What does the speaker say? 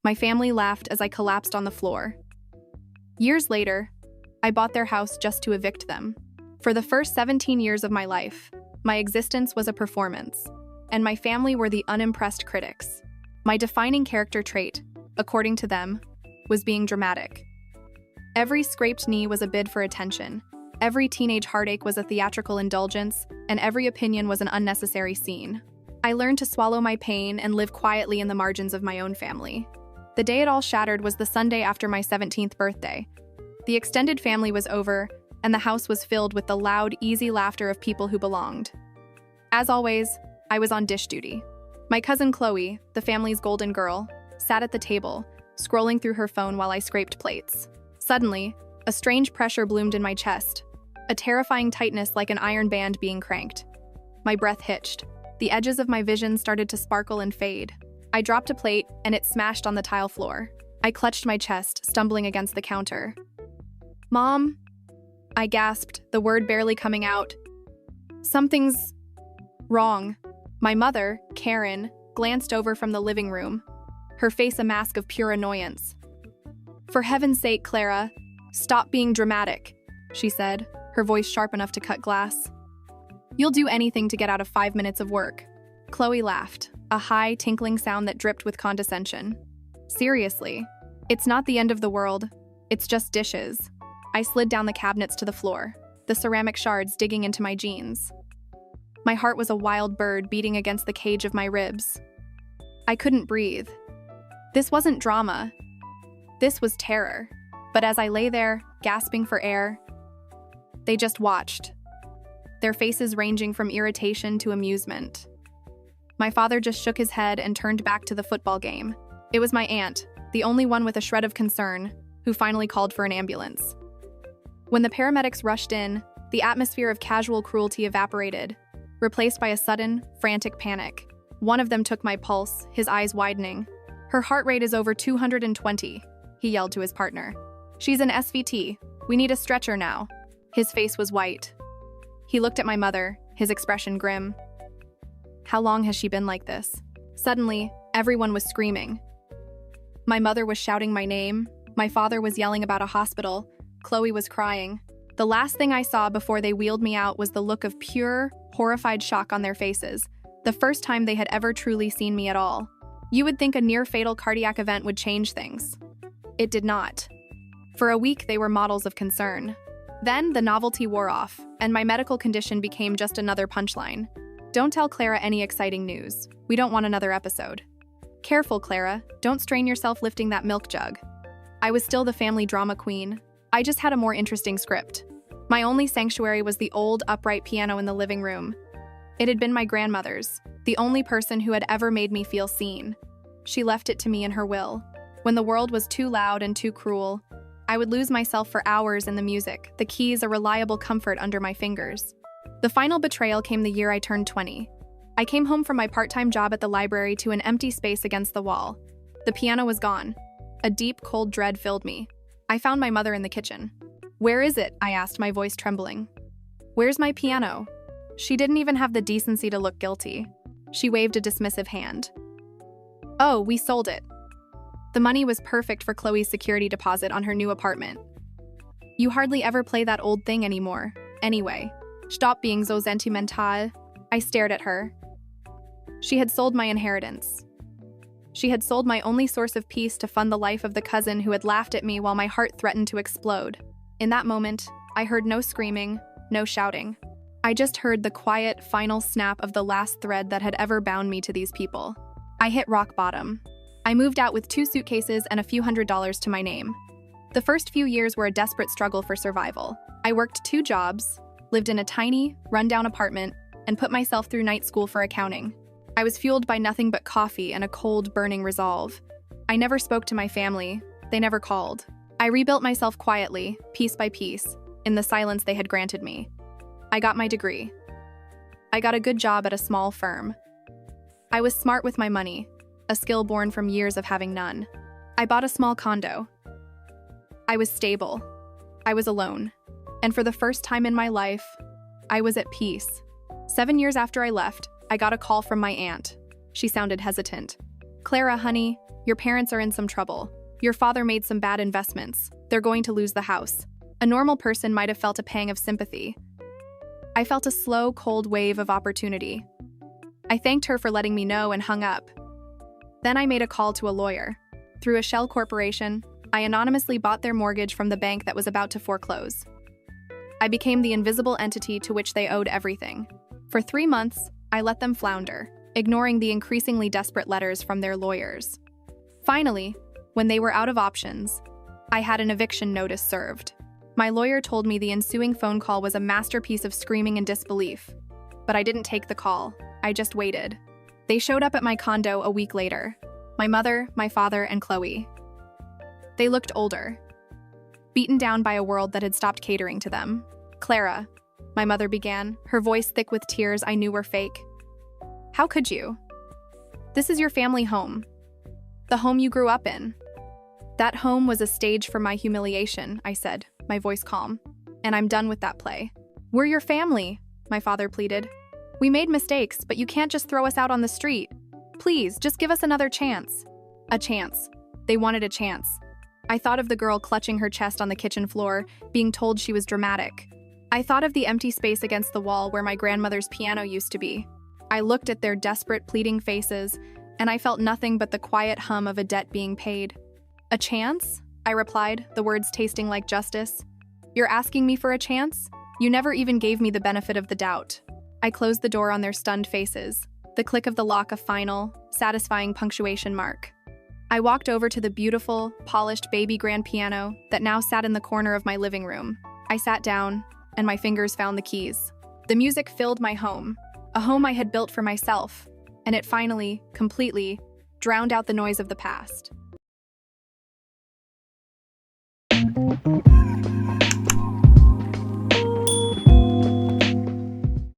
My family laughed as I collapsed on the floor. Years later, I bought their house just to evict them. For the first 17 years of my life, my existence was a performance, and my family were the unimpressed critics. My defining character trait, according to them, was being dramatic. Every scraped knee was a bid for attention, every teenage heartache was a theatrical indulgence, and every opinion was an unnecessary scene. I learned to swallow my pain and live quietly in the margins of my own family. The day it all shattered was the Sunday after my 17th birthday. The extended family was over, and the house was filled with the loud, easy laughter of people who belonged. As always, I was on dish duty. My cousin Chloe, the family's golden girl, sat at the table, scrolling through her phone while I scraped plates. Suddenly, a strange pressure bloomed in my chest, a terrifying tightness like an iron band being cranked. My breath hitched. The edges of my vision started to sparkle and fade. I dropped a plate, and it smashed on the tile floor. I clutched my chest, stumbling against the counter. "Mom?" I gasped, the word barely coming out. "Something's wrong." My mother, Karen, glanced over from the living room, her face a mask of pure annoyance. "For heaven's sake, Clara, stop being dramatic," she said, her voice sharp enough to cut glass. "You'll do anything to get out of 5 minutes of work." Chloe laughed, a high, tinkling sound that dripped with condescension. "Seriously, it's not the end of the world. It's just dishes." I slid down the cabinets to the floor, the ceramic shards digging into my jeans. My heart was a wild bird beating against the cage of my ribs. I couldn't breathe. This wasn't drama. This was terror. But as I lay there, gasping for air, they just watched, their faces ranging from irritation to amusement. My father just shook his head and turned back to the football game. It was my aunt, the only one with a shred of concern, who finally called for an ambulance. When the paramedics rushed in, the atmosphere of casual cruelty evaporated, replaced by a sudden, frantic panic. One of them took my pulse, his eyes widening. "Her heart rate is over 220, he yelled to his partner. "She's in SVT. We need a stretcher now." His face was white. He looked at my mother, his expression grim. "How long has she been like this?" Suddenly, everyone was screaming. My mother was shouting my name. My father was yelling about a hospital. Chloe was crying. The last thing I saw before they wheeled me out was the look of pure, horrified shock on their faces, the first time they had ever truly seen me at all. You would think a near-fatal cardiac event would change things. It did not. For a week, they were models of concern. Then, the novelty wore off, and my medical condition became just another punchline. "Don't tell Clara any exciting news. We don't want another episode." "Careful, Clara. Don't strain yourself lifting that milk jug." I was still the family drama queen. I just had a more interesting script. My only sanctuary was the old, upright piano in the living room. It had been my grandmother's, the only person who had ever made me feel seen. She left it to me in her will. When the world was too loud and too cruel, I would lose myself for hours in the music, the keys a reliable comfort under my fingers. The final betrayal came the year I turned 20. I came home from my part-time job at the library to an empty space against the wall. The piano was gone. A deep, cold dread filled me. I found my mother in the kitchen. "Where is it?" I asked, my voice trembling. "Where's my piano?" She didn't even have the decency to look guilty. She waved a dismissive hand. "Oh, we sold it." The money was perfect for Chloe's security deposit on her new apartment. "You hardly ever play that old thing anymore. Anyway, stop being so sentimental." I stared at her. She had sold my inheritance. She had sold my only source of peace to fund the life of the cousin who had laughed at me while my heart threatened to explode. In that moment, I heard no screaming, no shouting. I just heard the quiet, final snap of the last thread that had ever bound me to these people. I hit rock bottom. I moved out with 2 suitcases and a few $100s to my name. The first few years were a desperate struggle for survival. I worked 2 jobs, lived in a tiny, rundown apartment, and put myself through night school for accounting. I was fueled by nothing but coffee and a cold, burning resolve. I never spoke to my family. They never called. I rebuilt myself quietly, piece by piece, in the silence they had granted me. I got my degree. I got a good job at a small firm. I was smart with my money, a skill born from years of having none. I bought a small condo. I was stable. I was alone. And for the first time in my life, I was at peace. 7 years after I left, I got a call from my aunt. She sounded hesitant. "Clara, honey, Your parents are in some trouble. Your father made some bad investments. They're going to lose the house. A normal person might have felt a pang of sympathy. I felt a slow, cold wave of opportunity. I thanked her for letting me know and hung up. Then I made a call to a lawyer. Through a shell corporation, I anonymously bought their mortgage from the bank that was about to foreclose. I became the invisible entity to which they owed everything. For 3 months, I let them flounder, ignoring the increasingly desperate letters from their lawyers. Finally, when they were out of options, I had an eviction notice served. My lawyer told me the ensuing phone call was a masterpiece of screaming and disbelief. But I didn't take the call. I just waited. They showed up at my condo a week later. My mother, my father, and Chloe. They looked older, beaten down by a world that had stopped catering to them. "Clara," my mother began, her voice thick with tears I knew were fake. "How could you? This is your family home. The home you grew up in." "That home was a stage for my humiliation," I said, my voice calm. "And I'm done with that play." "We're your family," my father pleaded. "We made mistakes, but you can't just throw us out on the street. Please, just give us another chance." A chance. They wanted a chance. I thought of the girl clutching her chest on the kitchen floor, being told she was dramatic. I thought of the empty space against the wall where my grandmother's piano used to be. I looked at their desperate, pleading faces, and I felt nothing but the quiet hum of a debt being paid. "A chance?" I replied, the words tasting like justice. "You're asking me for a chance? You never even gave me the benefit of the doubt." I closed the door on their stunned faces, the click of the lock a final, satisfying punctuation mark. I walked over to the beautiful, polished baby grand piano that now sat in the corner of my living room. I sat down, and my fingers found the keys. The music filled my home, a home I had built for myself, and it finally, completely, drowned out the noise of the past.